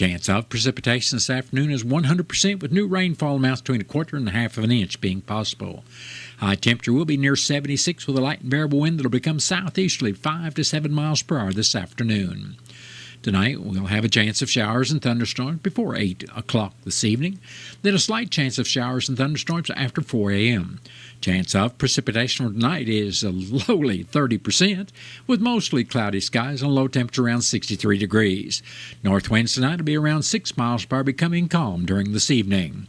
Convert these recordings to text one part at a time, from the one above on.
Chance of precipitation this afternoon is 100% with new rainfall amounts between 1/4 and 1/2 of an inch being possible. High temperature will be near 76 with a light and variable wind that will become southeasterly 5 to 7 miles per hour this afternoon. Tonight, we'll have a chance of showers and thunderstorms before 8 o'clock this evening, then a slight chance of showers and thunderstorms after 4 a.m. Chance of precipitation for tonight is a lowly 30%, with mostly cloudy skies and a low temperature around 63 degrees. North winds tonight will be around 6 miles per hour, becoming calm during this evening.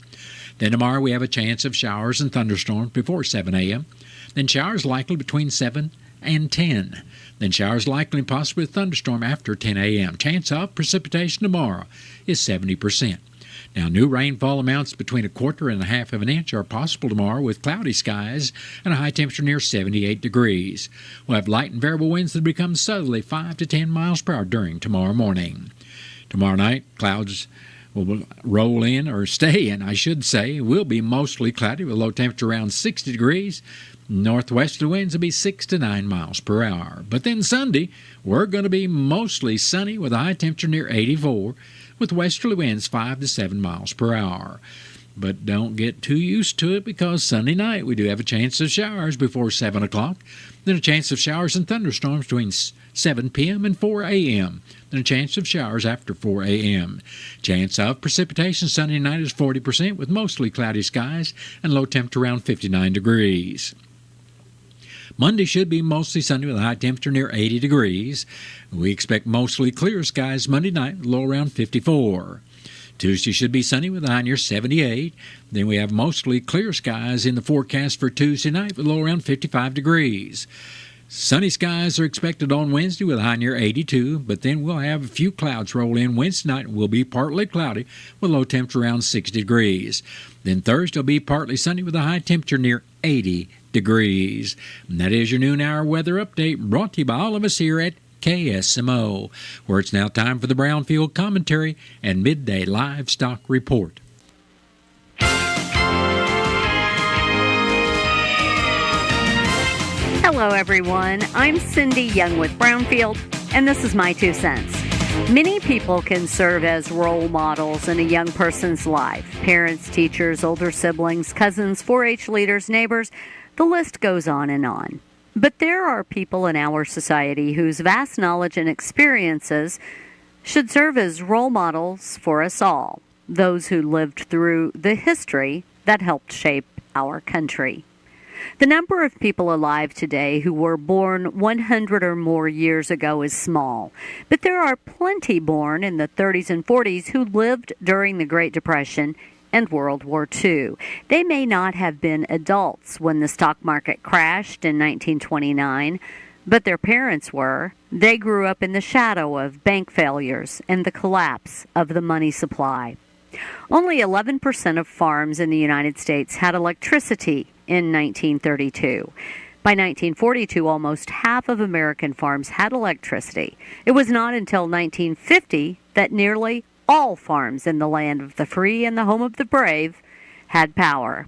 Then tomorrow we have a chance of showers and thunderstorms before 7 a.m., then showers likely between 7 and 10. Then showers likely and possible with thunderstorm after 10 a.m. Chance of precipitation tomorrow is 70%. Now, new rainfall amounts between 1/4 and 1/2 of an inch are possible tomorrow with cloudy skies and a high temperature near 78 degrees. We'll have light and variable winds that become southerly 5 to 10 miles per hour during tomorrow morning. Tomorrow night, clouds will roll in, or stay in, I should say. It will be mostly cloudy with a low temperature around 60 degrees. Northwesterly winds will be 6 to 9 miles per hour. But then Sunday, we're going to be mostly sunny with a high temperature near 84, with westerly winds 5 to 7 miles per hour. But don't get too used to it, because Sunday night we do have a chance of showers before 7 o'clock, then a chance of showers and thunderstorms between 7 p.m. and 4 a.m., then a chance of showers after 4 a.m. Chance of precipitation Sunday night is 40% with mostly cloudy skies and low temperature around 59 degrees. Monday should be mostly sunny with a high temperature near 80 degrees. We expect mostly clear skies Monday night, with a low around 54. Tuesday should be sunny with a high near 78. Then we have mostly clear skies in the forecast for Tuesday night with a low around 55 degrees. Sunny skies are expected on Wednesday with a high near 82, but then we'll have a few clouds roll in Wednesday night and will be partly cloudy with a low temperature around 60 degrees. Then Thursday will be partly sunny with a high temperature near 80 degrees. And that is your noon hour weather update, brought to you by all of us here at KSMO, where it's now time for the Brownfield Commentary and Midday Livestock Report. Hello, everyone. I'm Cindy Young with Brownfield, and this is my 2 cents. Many people can serve as role models in a young person's life. Parents, teachers, older siblings, cousins, 4-H leaders, neighbors, the list goes on and on. But there are people in our society whose vast knowledge and experiences should serve as role models for us all, those who lived through the history that helped shape our country. The number of people alive today who were born 100 or more years ago is small, but there are plenty born in the 30s and 40s who lived during the Great Depression and World War II. They may not have been adults when the stock market crashed in 1929, but their parents were. They grew up in the shadow of bank failures and the collapse of the money supply. Only 11% of farms in the United States had electricity in 1932. By 1942, almost half of American farms had electricity. It was not until 1950 that nearly all farms in the land of the free and the home of the brave had power.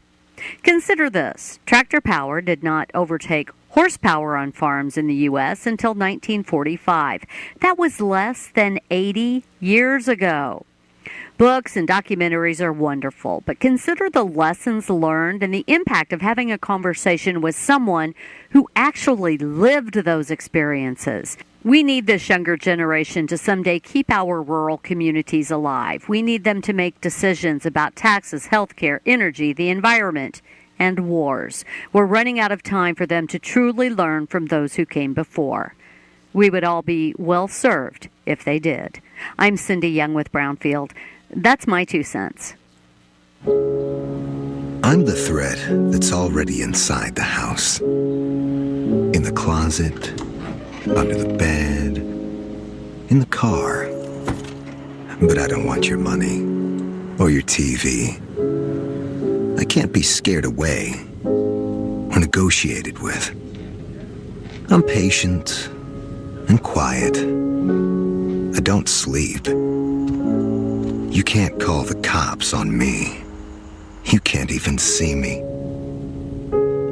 Consider this. Tractor power did not overtake horsepower on farms in the U.S. until 1945. That was less than 80 years ago. Books and documentaries are wonderful, but consider the lessons learned and the impact of having a conversation with someone who actually lived those experiences. We need this younger generation to someday keep our rural communities alive. We need them to make decisions about taxes, healthcare, energy, the environment, and wars. We're running out of time for them to truly learn from those who came before. We would all be well served if they did. I'm Cindy Young with Brownfield. That's my 2 cents. I'm the thread that's already inside the house. In the closet, under the bed, in the car. But I don't want your money or your TV. I can't be scared away or negotiated with. I'm patient and quiet. I don't sleep. You can't call the cops on me. You can't even see me.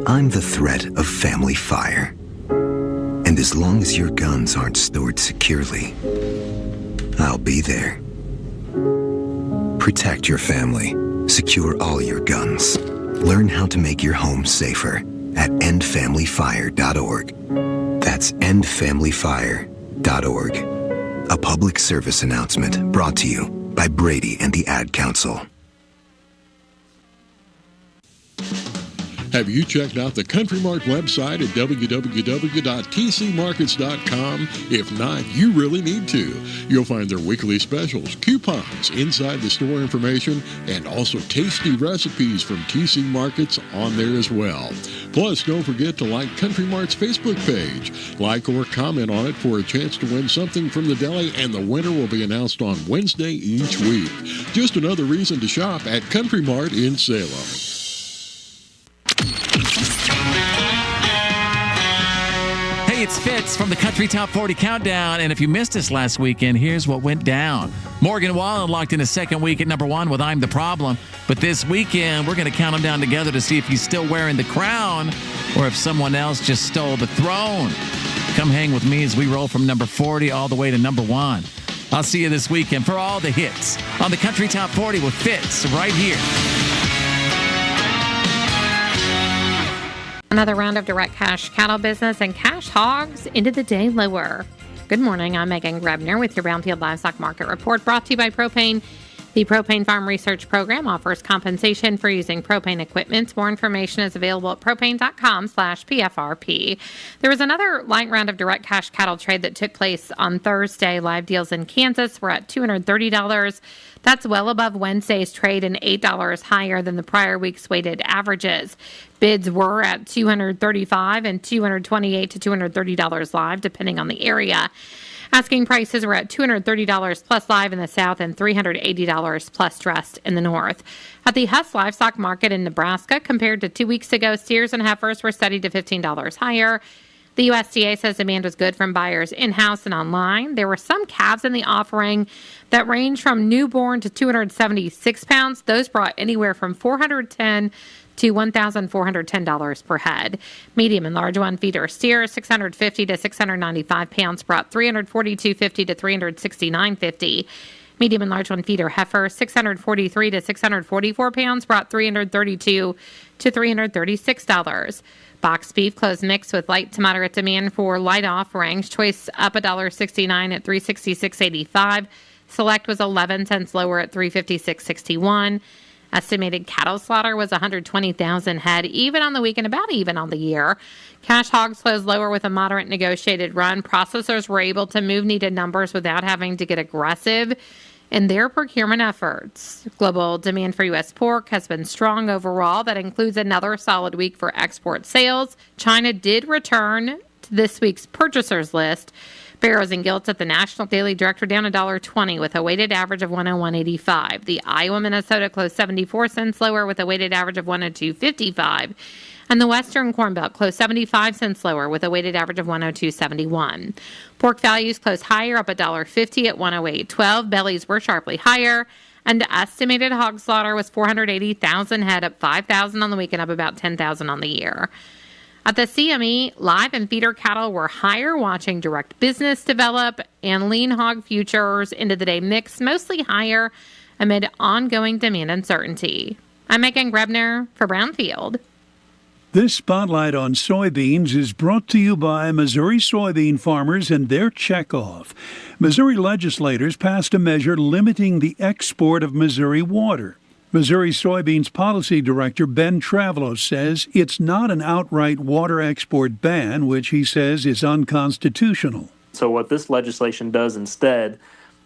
I'm the threat of family fire. And as long as your guns aren't stored securely, I'll be there. Protect your family. Secure all your guns. Learn how to make your home safer at endfamilyfire.org. That's endfamilyfire.org. A public service announcement brought to you by Brady and the Ad Council. Have you checked out the Country Mart website at www.tcmarkets.com? If not, you really need to. You'll find their weekly specials, coupons, inside the store information, and also tasty recipes from TC Markets on there as well. Plus, don't forget to like Country Mart's Facebook page. Like or comment on it for a chance to win something from the deli, and the winner will be announced on Wednesday each week. Just another reason to shop at Country Mart in Salem. Hey, it's Fitz from the Country Top 40 Countdown, and if you missed us last weekend, here's what went down. Morgan Wallen locked in his second week at number 1 with I'm the Problem, but this weekend we're going to count them down together to see if he's still wearing the crown or if someone else just stole the throne. Come hang with me as we roll from number 40 all the way to number 1. I'll see you this weekend for all the hits on the Country Top 40 with Fitz right here. Another round of direct cash cattle business and cash hogs into the day lower. Good morning. I'm Megan Grebner with your Brownfield Livestock Market Report, brought to you by Propane. The Propane Farm Research Program offers compensation for using propane equipment. More information is available at propane.com/PFRP. There was another light round of direct cash cattle trade that took place on Thursday. Live deals in Kansas were at $230. That's well above Wednesday's trade and $8 higher than the prior week's weighted averages. Bids were at $235 and $228 to $230 live, depending on the area. Asking prices were at $230 plus live in the south and $380 plus dressed in the north. At the Huss Livestock Market in Nebraska, compared to 2 weeks ago, steers and heifers were steady to $15 higher. The USDA says demand was good from buyers in-house and online. There were some calves in the offering that range from newborn to 276 pounds. Those brought anywhere from $410 to $1,410 per head. Medium and large one feeder steers, 650 to 695 pounds, brought $342.50 to $369.50. Medium and large one feeder heifer, 643 to 644 pounds, brought $332 to $336. Box beef closed mixed with light to moderate demand for light offerings. Choice up $1.69 at $366.85. Select was 11 cents lower at $356.61. Estimated cattle slaughter was 120,000 head, even on the week and about even on the year. Cash hogs closed lower with a moderate negotiated run. Processors were able to move needed numbers without having to get aggressive in their procurement efforts. Global demand for U.S. pork has been strong overall. That includes another solid week for export sales. China did return to this week's purchasers list. Barrows and Gilts at the National Daily Director down $1.20 with a weighted average of 101.85. The Iowa Minnesota closed 74 cents lower with a weighted average of 102.55. And the Western Corn Belt closed 75 cents lower with a weighted average of 102.71. Pork values closed higher, up $1.50 at 108.12. Bellies were sharply higher. And estimated hog slaughter was 480,000 head, up 5,000 on the week and up about 10,000 on the year. At the CME, live and feeder cattle were higher, watching direct business develop, and lean hog futures into the day mix mostly higher amid ongoing demand uncertainty. I'm Megan Grebner for Brownfield. This spotlight on soybeans is brought to you by Missouri soybean farmers and their checkoff. Missouri legislators passed a measure limiting the export of Missouri water. Missouri Soybeans Policy Director Ben Travelos says it's not an outright water export ban, which he says is unconstitutional. So what this legislation does instead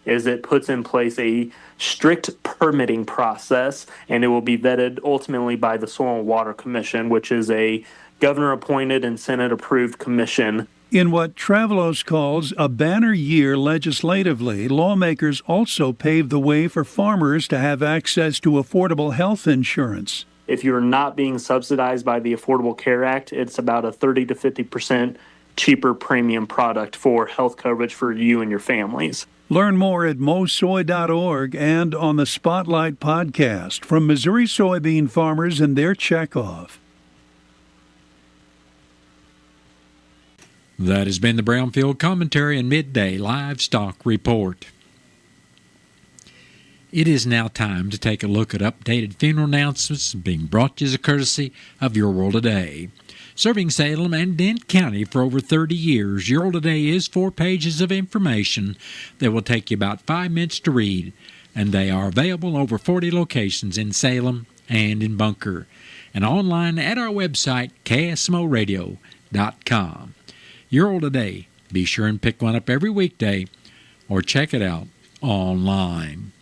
is it puts in place a strict permitting process, and it will be vetted ultimately by the Soil and Water Commission, which is a governor-appointed and Senate-approved commission. In what Travelos calls a banner year legislatively, lawmakers also paved the way for farmers to have access to affordable health insurance. If you're not being subsidized by the Affordable Care Act, it's about a 30 to 50% cheaper premium product for health coverage for you and your families. Learn more at mosoy.org and on the Spotlight podcast from Missouri soybean farmers and their checkoff. That has been the Brownfield Commentary and Midday Livestock Report. It is now time to take a look at updated funeral announcements being brought to you as a courtesy of Your World Today. Serving Salem and Dent County for over 30 years, Your World Today is 4 pages of information that will take you about 5 minutes to read, and they are available in over 40 locations in Salem and in Bunker, and online at our website, KSMOradio.com. Your World Today. Be sure and pick one up every weekday or check it out online.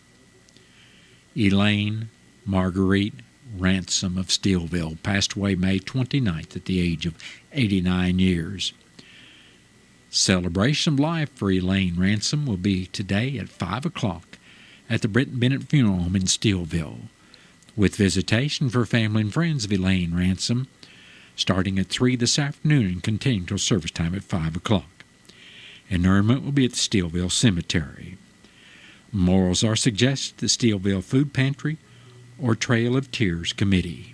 Elaine Marguerite Ransom of Steelville passed away May 29th at the age of 89 years. Celebration of life for Elaine Ransom will be today at 5 o'clock at the Britton Bennett Funeral Home in Steelville, with visitation for family and friends of Elaine Ransom starting at 3 this afternoon and continuing till service time at 5 o'clock. Interment will be at the Steelville Cemetery. Memorials are suggested at the Steelville Food Pantry or Trail of Tears Committee.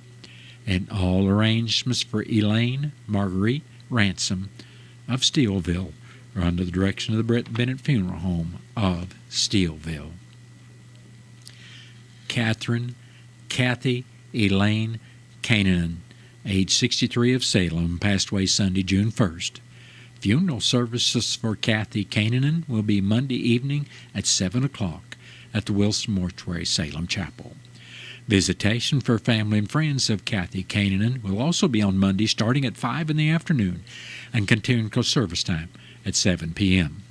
And all arrangements for Elaine Marguerite Ransom of Steelville are under the direction of the Britton Bennett Funeral Home of Steelville. Kathy Elaine Cananan, age 63 of Salem, passed away Sunday, June 1st. Funeral services for Kathy Cananan will be Monday evening at 7 o'clock at the Wilson Mortuary, Salem Chapel. Visitation for family and friends of Kathy Cananan will also be on Monday starting at 5 in the afternoon and continuing till service time at 7 p.m.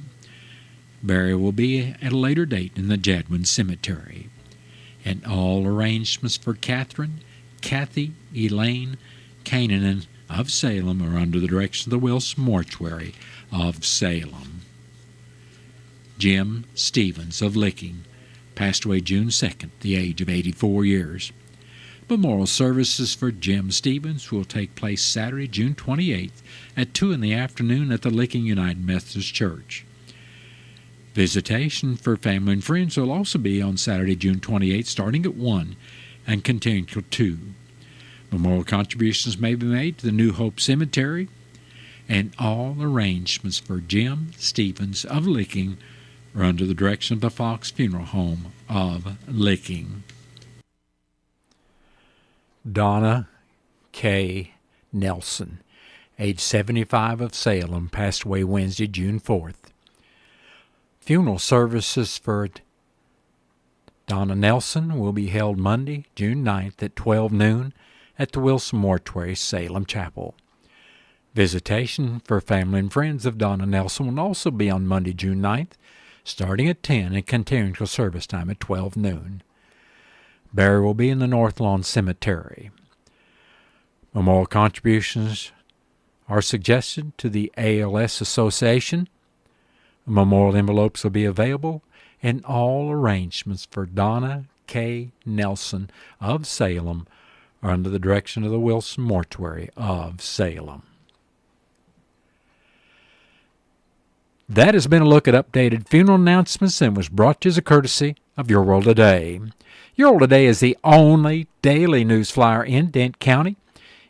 Burial will be at a later date in the Jadwin Cemetery. And all arrangements for Kathy Elaine Cananan of Salem are under the direction of the Wilson Mortuary of Salem. Jim Stevens of Licking passed away June 2nd, the age of 84 years. Memorial services for Jim Stevens will take place Saturday, June 28th at 2 in the afternoon at the Licking United Methodist Church. Visitation for family and friends will also be on Saturday, June 28th, starting at 1 and continuing till 2. Memorial contributions may be made to the New Hope Cemetery, and all arrangements for Jim Stevens of Licking are under the direction of the Fox Funeral Home of Licking. Donna K. Nelson, age 75 of Salem, passed away Wednesday, June 4th. Funeral services for Donna Nelson will be held Monday, June 9th at 12 noon at the Wilson Mortuary, Salem Chapel. Visitation for family and friends of Donna Nelson will also be on Monday, June 9th, starting at 10 and continuing till service time at 12 noon. Burial will be in the North Lawn Cemetery. Memorial contributions are suggested to the ALS Association. Memorial envelopes will be available, and all arrangements for Donna K. Nelson of Salem are under the direction of the Wilson Mortuary of Salem. That has been a look at updated funeral announcements and was brought to you as a courtesy of Your World Today. Your World Today is the only daily news flyer in Dent County.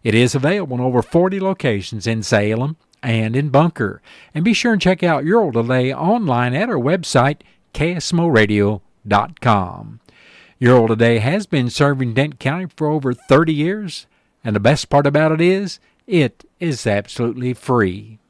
It is available in over 40 locations in Salem and in Bunker. And be sure and check out Your World Today online at our website, KSMOradio.com. Your World Today has been serving Dent County for over 30 years, and the best part about it is absolutely free.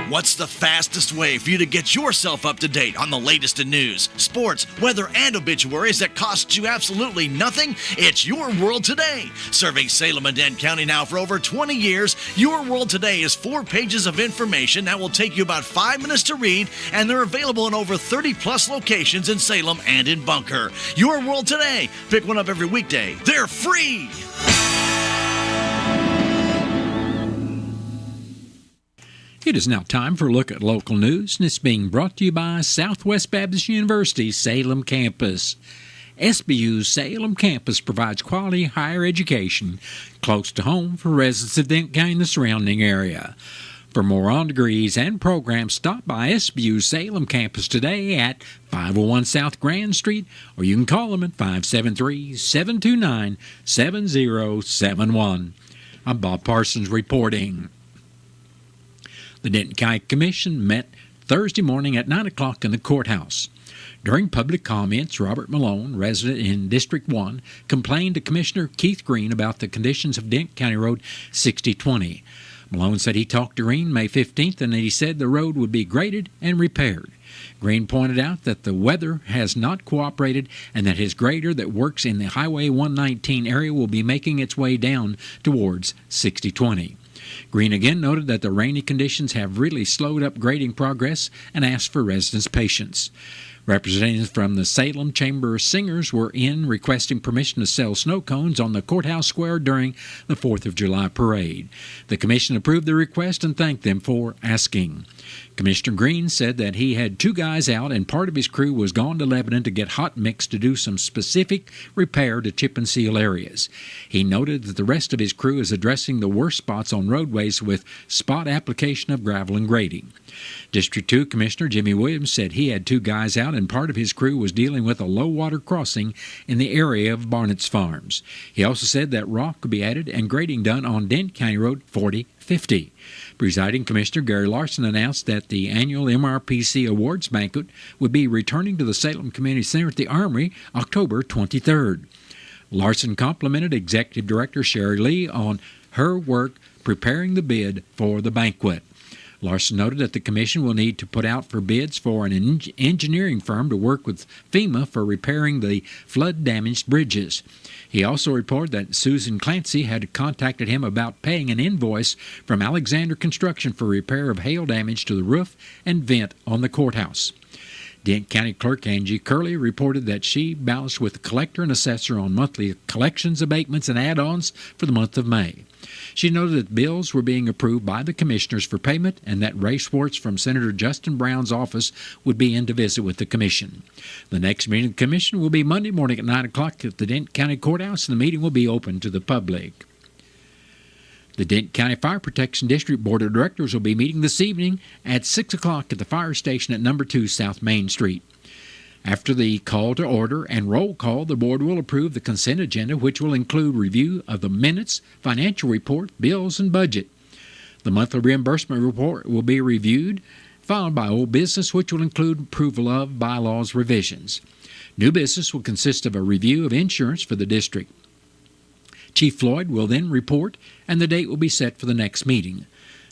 What's the fastest way for you to get yourself up to date on the latest in news, sports, weather, and obituaries that costs you absolutely nothing? It's Your World Today. Serving Salem and Dent County now for over 20 years, Your World Today is 4 pages of information that will take you about 5 minutes to read, and they're available in over 30-plus locations in Salem and in Bunker. Your World Today. Pick one up every weekday. They're free! It is now time for a look at local news, and it's being brought to you by Southwest Baptist University Salem Campus. SBU's Salem Campus provides quality higher education close to home for residents of Dent County and the surrounding area. For more on degrees and programs, stop by SBU's Salem Campus today at 501 South Grand Street, or you can call them at 573-729-7071. I'm Bob Parsons reporting. The Denton County Commission met Thursday morning at 9 o'clock in the courthouse. During public comments, Robert Malone, resident in District 1, complained to Commissioner Keith Green about the conditions of Dent County Road 6020. Malone said he talked to Green May 15th and that he said the road would be graded and repaired. Green pointed out that the weather has not cooperated and that his grader that works in the Highway 119 area will be making its way down towards 6020. Green again noted that the rainy conditions have really slowed up grading progress and asked for residents' patience. Representatives from the Salem Chamber of Singers were in requesting permission to sell snow cones on the courthouse square during the 4th of July parade. The commission approved the request and thanked them for asking. Commissioner Green said that he had 2 guys out and part of his crew was gone to Lebanon to get hot mix to do some specific repair to chip and seal areas. He noted that the rest of his crew is addressing the worst spots on roadways with spot application of gravel and grading. District 2 Commissioner Jimmy Williams said he had 2 guys out and part of his crew was dealing with a low water crossing in the area of Barnett's Farms. He also said that rock could be added and grading done on Dent County Road 4050. Presiding Commissioner Gary Larson announced that the annual MRPC Awards Banquet would be returning to the Salem Community Center at the Armory October 23rd. Larson complimented Executive Director Sherry Lee on her work preparing the bid for the banquet. Larson noted that the commission will need to put out for bids for an engineering firm to work with FEMA for repairing the flood-damaged bridges. He also reported that Susan Clancy had contacted him about paying an invoice from Alexander Construction for repair of hail damage to the roof and vent on the courthouse. Dent County Clerk Angie Curley reported that she balanced with the collector and assessor on monthly collections, abatements, and add-ons for the month of May. She noted that bills were being approved by the commissioners for payment and that Ray Schwartz from Senator Justin Brown's office would be in to visit with the commission. The next meeting of the commission will be Monday morning at 9 o'clock at the Dent County Courthouse, and the meeting will be open to the public. The Dent County Fire Protection District Board of Directors will be meeting this evening at 6 o'clock at the fire station at number 2 South Main Street. After the call to order and roll call, the board will approve the consent agenda, which will include review of the minutes, financial report, bills, and budget. The monthly reimbursement report will be reviewed, followed by old business, which will include approval of bylaws revisions. New business will consist of a review of insurance for the district. Chief Floyd will then report, and the date will be set for the next meeting.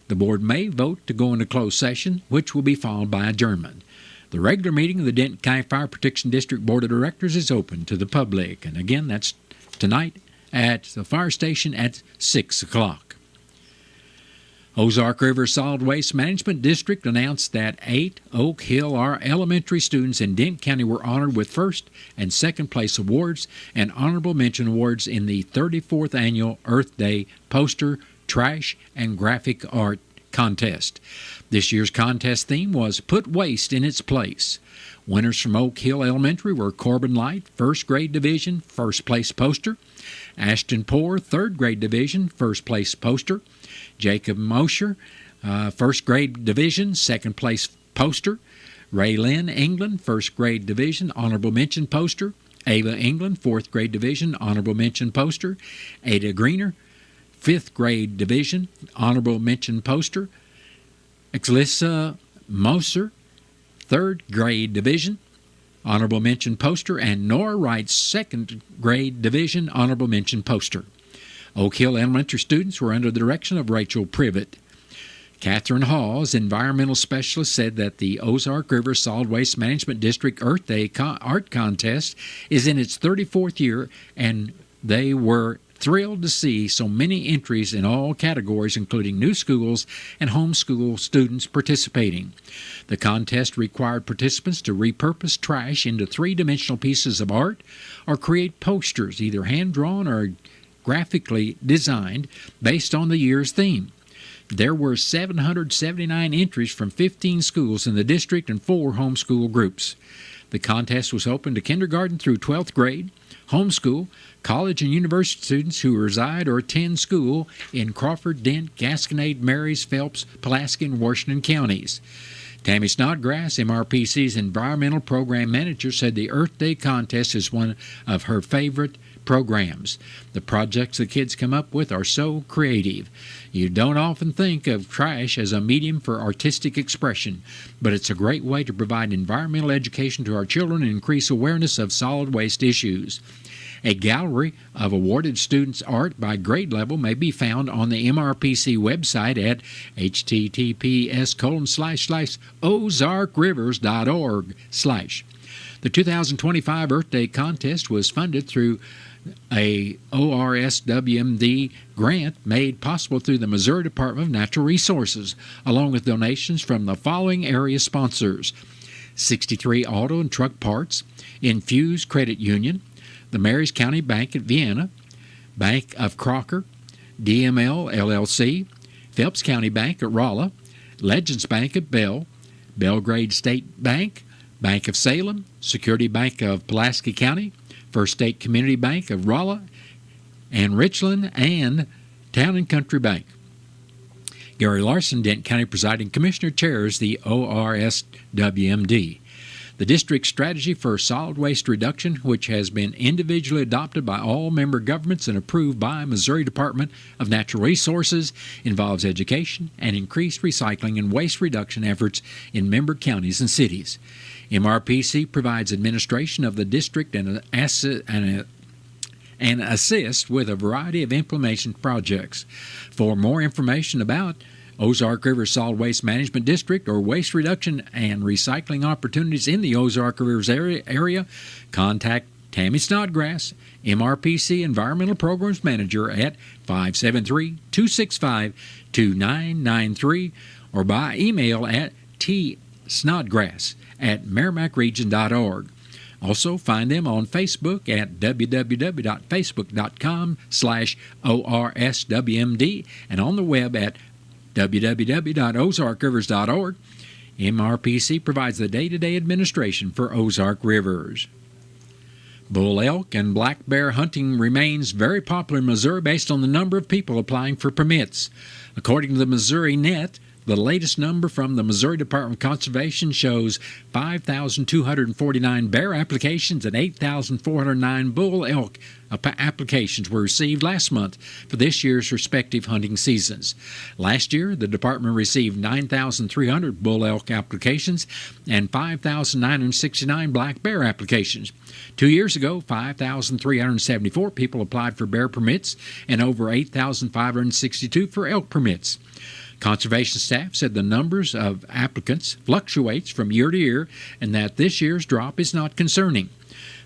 The board may vote to go into closed session, which will be followed by adjournment. The regular meeting of the Denton County Fire Protection District Board of Directors is open to the public. And again, that's tonight at the fire station at 6 o'clock. Ozark River Solid Waste Management District announced that 8 Oak Hill elementary students in Dent County were honored with first and second place awards and honorable mention awards in the 34th Annual Earth Day Poster, Trash, and Graphic Art Contest. This year's contest theme was Put Waste in Its Place. Winners from Oak Hill Elementary were Corbin Light, first grade division, first place poster. Ashton Poor, third grade division, first place poster. Jacob Mosher, first grade division, second place poster. Ray Lynn England, first grade division, honorable mention poster. Ava England, fourth grade division, honorable mention poster. Ada Greener, fifth grade division, honorable mention poster. Exlissa Moser, third grade division, honorable mention poster, and Nora Wright, second grade division, honorable mention poster. Oak Hill Elementary students were under the direction of Rachel Privet. Catherine Hawes, environmental specialist, said that the Ozark River Solid Waste Management District Earth Day Art Contest is in its 34th year, and they were thrilled to see so many entries in all categories, including new schools and homeschool students participating. The contest required participants to repurpose trash into three-dimensional pieces of art or create posters, either hand-drawn or graphically designed, based on the year's theme. There were 779 entries from 15 schools in the district and 4 homeschool groups. The contest was open to kindergarten through 12th grade, homeschool, college and university students who reside or attend school in Crawford, Dent, Gasconade, Marys, Phelps, Pulaski, and Washington counties. Tammy Snodgrass, MRPC's environmental program manager, said the Earth Day contest is one of her favorite programs. The projects the kids come up with are so creative. You don't often think of trash as a medium for artistic expression, but it's a great way to provide environmental education to our children and increase awareness of solid waste issues. A gallery of awarded students' art by grade level may be found on the MRPC website at https://ozarkrivers.org/. The 2025 Earth Day contest was funded through a ORSWMD grant made possible through the Missouri Department of Natural Resources, along with donations from the following area sponsors: 63 Auto and Truck Parts, Infuse Credit Union, the Marys County Bank at Vienna, Bank of Crocker, DML LLC, Phelps County Bank at Rolla, Legends Bank at Bell, Belgrade State Bank, Bank of Salem, Security Bank of Pulaski County, First State Community Bank of Rolla, and Richland, and Town and Country Bank. Gary Larson, Denton County Presiding Commissioner, chairs the ORSWMD. The district's strategy for solid waste reduction, which has been individually adopted by all member governments and approved by Missouri Department of Natural Resources, involves education and increased recycling and waste reduction efforts in member counties and cities. MRPC provides administration of the district and assist with a variety of implementation projects. For more information about Ozark River Solid Waste Management District or waste reduction and recycling opportunities in the Ozark Rivers area, contact Tammy Snodgrass, MRPC Environmental Programs Manager, at 573-265-2993 or by email at tsnodgrass@merrimackregion.org. Also, find them on Facebook at www.facebook.com/ORSWMD and on the web at www.ozarkrivers.org. MRPC provides the day-to-day administration for Ozark Rivers. Bull elk and black bear hunting remains very popular in Missouri based on the number of people applying for permits. According to the Missouri Net, the latest number from the Missouri Department of Conservation shows 5,249 bear applications and 8,409 bull elk applications were received last month for this year's respective hunting seasons. Last year, the department received 9,300 bull elk applications and 5,969 black bear applications. 2 years ago, 5,374 people applied for bear permits and over 8,562 for elk permits. Conservation staff said the numbers of applicants fluctuates from year to year and that this year's drop is not concerning.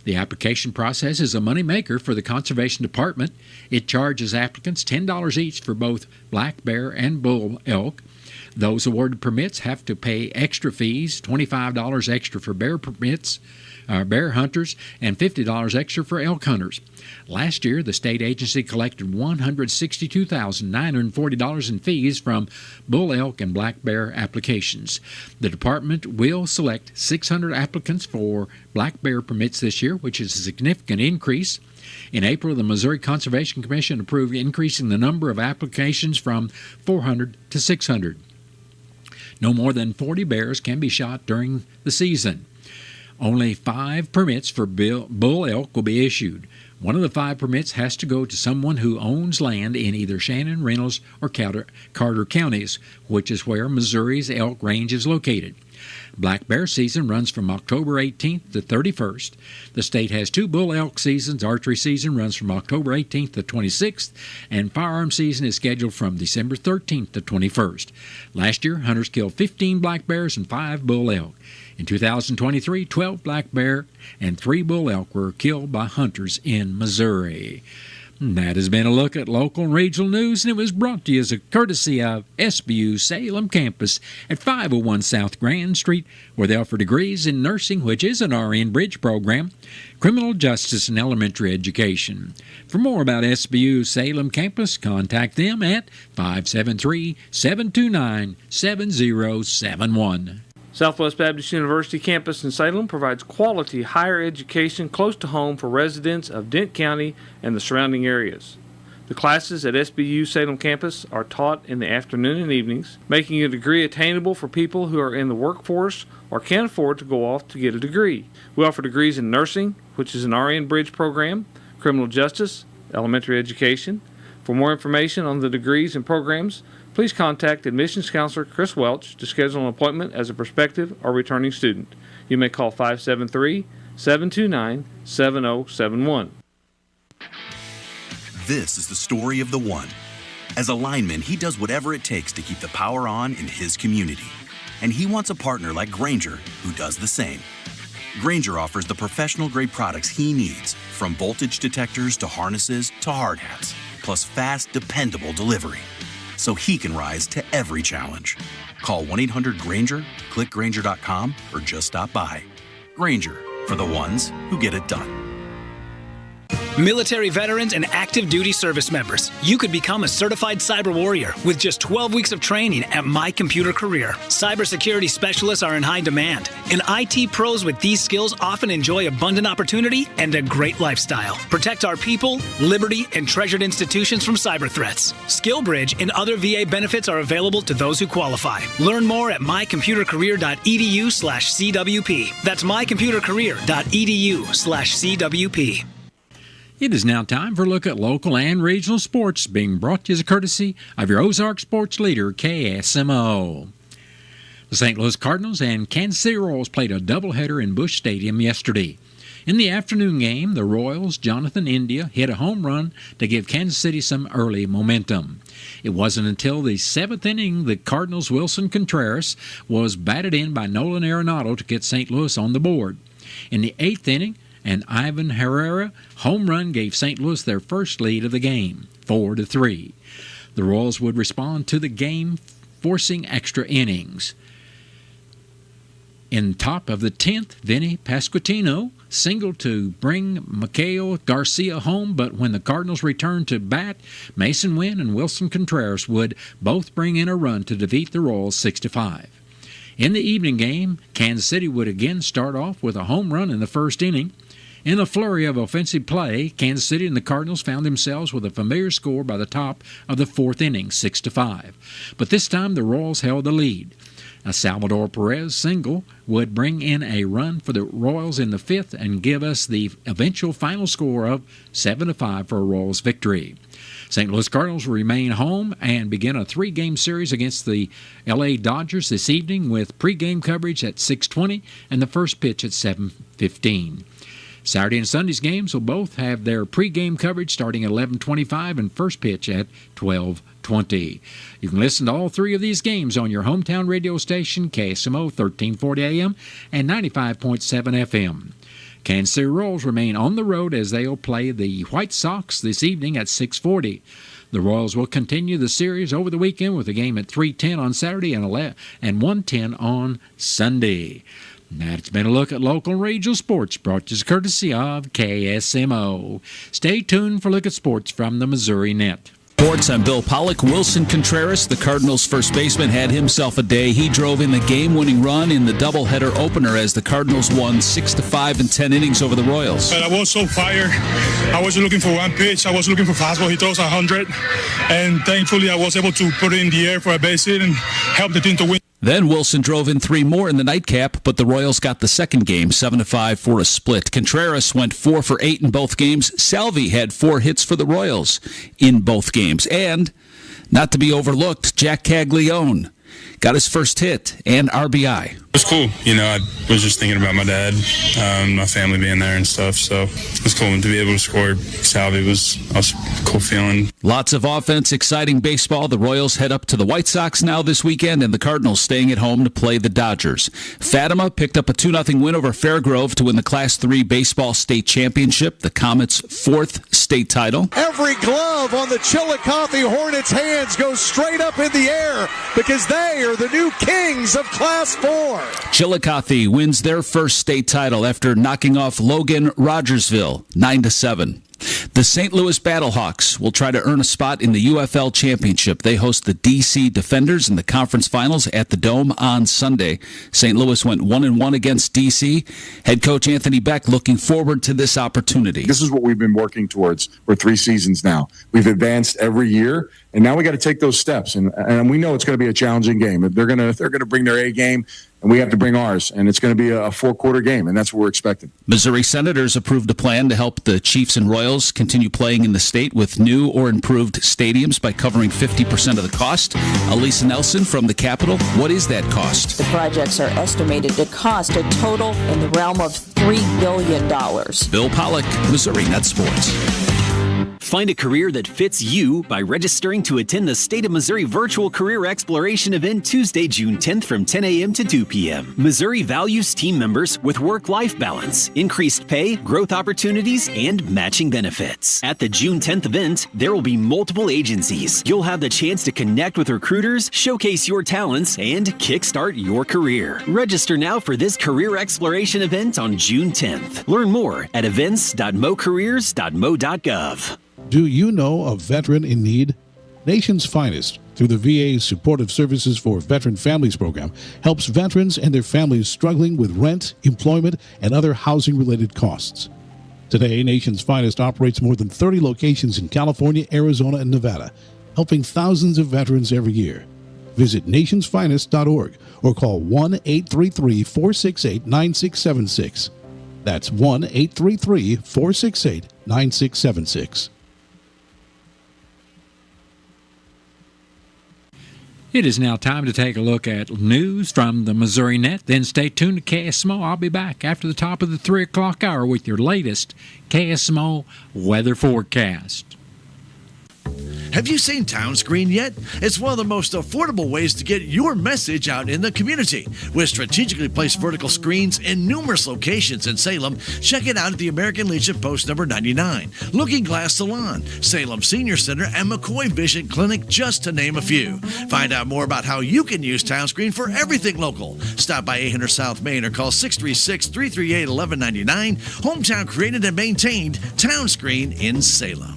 The application process is a moneymaker for the Conservation Department. It charges applicants $10 each for both black bear and bull elk. Those awarded permits have to pay extra fees, $25 extra for bear permits, bear hunters, and $50 extra for elk hunters. Last year, the state agency collected $162,940 in fees from bull elk and black bear applications. The department will select 600 applicants for black bear permits this year, which is a significant increase. In April, the Missouri Conservation Commission approved increasing the number of applications from 400 to 600. No more than 40 bears can be shot during the season. Only 5 permits for bull elk will be issued. One of the 5 permits has to go to someone who owns land in either Shannon, Reynolds, or Carter counties, which is where Missouri's elk range is located. Black bear season runs from October 18th to 31st. The state has 2 bull elk seasons. Archery season runs from October 18th to 26th, and firearm season is scheduled from December 13th to 21st. Last year, hunters killed 15 black bears and 5 bull elk. In 2023, 12 black bear and 3 bull elk were killed by hunters in Missouri. And that has been a look at local and regional news, and it was brought to you as a courtesy of SBU Salem Campus at 501 South Grand Street, where they offer degrees in nursing, which is an RN Bridge program, criminal justice, and elementary education. For more about SBU Salem Campus, contact them at 573-729-7071. Southwest Baptist University campus in Salem provides quality higher education close to home for residents of Dent County and the surrounding areas. The classes at SBU Salem campus are taught in the afternoon and evenings, making a degree attainable for people who are in the workforce or can't afford to go off to get a degree. We offer degrees in nursing, which is an RN Bridge program, criminal justice, elementary education. For more information on the degrees and programs, please contact admissions counselor Chris Welch to schedule an appointment as a prospective or returning student. You may call 573-729-7071. This is the story of the one. As a lineman, he does whatever it takes to keep the power on in his community. And he wants a partner like Grainger who does the same. Grainger offers the professional-grade products he needs, from voltage detectors to harnesses to hard hats, plus fast, dependable delivery, so he can rise to every challenge. Call 1-800-GRAINGER, click Grainger.com, or just stop by. Grainger, for the ones who get it done. Military veterans and active duty service members, you could become a certified cyber warrior with just 12 weeks of training at My Computer Career. Cybersecurity specialists are in high demand, and IT pros with these skills often enjoy abundant opportunity and a great lifestyle. Protect our people, liberty, and treasured institutions from cyber threats. SkillBridge and other VA benefits are available to those who qualify. Learn more at mycomputercareer.edu/CWP. That's mycomputercareer.edu/CWP. It is now time for a look at local and regional sports, being brought to you as a courtesy of your Ozark sports leader, KSMO. The St. Louis Cardinals and Kansas City Royals played a doubleheader in Busch Stadium yesterday. In the afternoon game, the Royals' Jonathan India hit a home run to give Kansas City some early momentum. It wasn't until the seventh inning that Cardinals' Wilson Contreras was batted in by Nolan Arenado to get St. Louis on the board. In the eighth inning, an Ivan Herrera home run gave St. Louis their first lead of the game, 4-3. The Royals would respond to the game, forcing extra innings. In top of the 10th, Vinny Pasquantino singled to bring Miguel Garcia home, but when the Cardinals returned to bat, Mason Wynn and Wilson Contreras would both bring in a run to defeat the Royals 6-5. In the evening game, Kansas City would again start off with a home run in the first inning. In a flurry of offensive play, Kansas City and the Cardinals found themselves with a familiar score by the top of the fourth inning, 6-5. But this time the Royals held the lead. A Salvador Perez single would bring in a run for the Royals in the fifth and give us the eventual final score of 7-5 for a Royals victory. St. Louis Cardinals will remain home and begin a three-game series against the L.A. Dodgers this evening with pregame coverage at 6:20 and the first pitch at 7:15. Saturday and Sunday's games will both have their pregame coverage starting at 11:25 and first pitch at 12:20. You can listen to all three of these games on your hometown radio station, KSMO 1340 AM and 95.7 FM. Kansas City Royals remain on the road as they'll play the White Sox this evening at 6:40. The Royals will continue the series over the weekend with a game at 3:10 on Saturday and 1:10 on Sunday. That's been a look at local and regional sports brought to us courtesy of KSMO. Stay tuned for a look at sports from the Missouri Net. Sports, I'm Bill Pollock. Wilson Contreras, the Cardinals' first baseman, had himself a day. He drove in the game-winning run in the doubleheader opener as the Cardinals won 6-5 in 10 innings over the Royals. I was so fired. I wasn't looking for one pitch. I was looking for fastball. He throws 100, and thankfully I was able to put it in the air for a base hit and help the team to win. Then Wilson drove in three more in the nightcap, but the Royals got the second game, 7-5 for a split. Contreras went 4 for 8 in both games. Salvi had 4 hits for the Royals in both games. And, not to be overlooked, Jack Caglione got his first hit and RBI. It was cool. You know, I was just thinking about my dad, my family being there and stuff, so it was cool to be able to score. Salvi was a cool feeling. Lots of offense, exciting baseball. The Royals head up to the White Sox now this weekend, and the Cardinals staying at home to play the Dodgers. Fatima picked up a 2-0 win over Fairgrove to win the Class 3 Baseball State Championship, the Comets' 4th state title. Every glove on the Chillicothe Hornets' hands goes straight up in the air because they are the new kings of Class 4. Chillicothe wins their first state title after knocking off Logan Rogersville 9-7. The St. Louis Battlehawks will try to earn a spot in the UFL Championship. They host the D.C. Defenders in the conference finals at the Dome on Sunday. St. Louis went 1-1 against D.C. Head coach Anthony Beck looking forward to this opportunity. This is what we've been working towards for 3 seasons now. We've advanced every year, and now we got to take those steps. And we know it's going to be a challenging game. If they're going to bring their A game, and we have to bring ours. And it's going to be a 4-quarter game, and that's what we're expecting. Missouri senators approved a plan to help the Chiefs and Royals continue playing in the state with new or improved stadiums by covering 50% of the cost. Elisa Nelson from the Capitol, what is that cost? The projects are estimated to cost a total in the realm of $3 billion. Bill Pollock, Missouri Net Sports. Find a career that fits you by registering to attend the State of Missouri Virtual Career Exploration event Tuesday, June 10th from 10 a.m. to 2 p.m. Missouri values team members with work-life balance, increased pay, growth opportunities, and matching benefits. At the June 10th event, there will be multiple agencies. You'll have the chance to connect with recruiters, showcase your talents, and kickstart your career. Register now for this career exploration event on June 10th. Learn more at events.mocareers.mo.gov. Do you know a veteran in need? Nation's Finest, through the VA's Supportive Services for Veteran Families program, helps veterans and their families struggling with rent, employment, and other housing-related costs. Today, Nation's Finest operates more than 30 locations in California, Arizona, and Nevada, helping thousands of veterans every year. Visit nationsfinest.org or call 1-833-468-9676. That's 1-833-468-9676. It is now time to take a look at news from the Missouri Net. Then stay tuned to KSMO. I'll be back after the top of the 3 o'clock hour with your latest KSMO weather forecast. Have you seen Town Screen yet? It's one of the most affordable ways to get your message out in the community. With strategically placed vertical screens in numerous locations in Salem, check it out at the American Legion Post number 99, Looking Glass Salon, Salem Senior Center, and McCoy Vision Clinic, just to name a few. Find out more about how you can use Town Screen for everything local. Stop by 800 South Main or call 636-338-1199. Hometown created and maintained, Town Screen in Salem.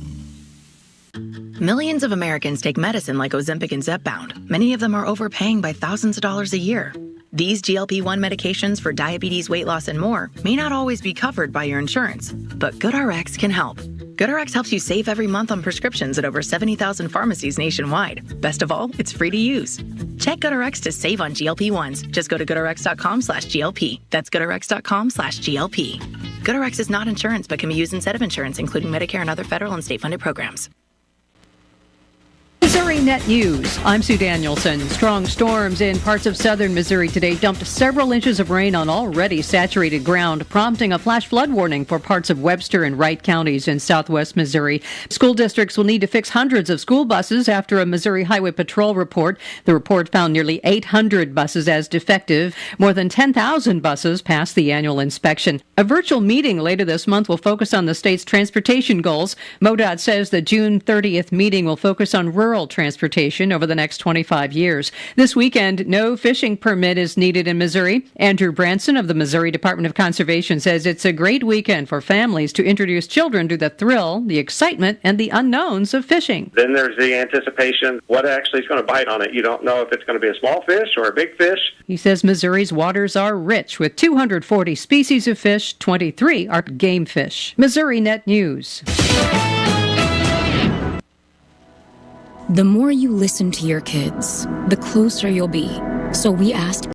Millions of Americans take medicine like Ozempic and Zepbound. Many of them are overpaying by thousands of dollars a year. These GLP-1 medications for diabetes, weight loss, and more may not always be covered by your insurance, but GoodRx can help. GoodRx helps you save every month on prescriptions at over 70,000 pharmacies nationwide. Best of all, it's free to use. Check GoodRx to save on GLP-1s. Just go to goodrx.com/GLP. That's goodrx.com/GLP. GoodRx is not insurance, but can be used instead of insurance, including Medicare and other federal and state-funded programs. Missouri Net News. I'm Sue Danielson. Strong storms in parts of southern Missouri today dumped several inches of rain on already saturated ground, prompting a flash flood warning for parts of Webster and Wright counties in southwest Missouri. School districts will need to fix hundreds of school buses after a Missouri Highway Patrol report. The report found nearly 800 buses as defective. More than 10,000 buses passed the annual inspection. A virtual meeting later this month will focus on the state's transportation goals. MoDOT says the June 30th meeting will focus on rural transportation over the next 25 years. This weekend, no fishing permit is needed in Missouri. Andrew Branson of the Missouri Department of Conservation says it's a great weekend for families to introduce children to the thrill, the excitement, and the unknowns of fishing. Then there's the anticipation, what actually is going to bite on it. You don't know if it's going to be a small fish or a big fish. He says Missouri's waters are rich with 240 species of fish, 23 are game fish. Missouri Net News. The more you listen to your kids, the closer you'll be. So we asked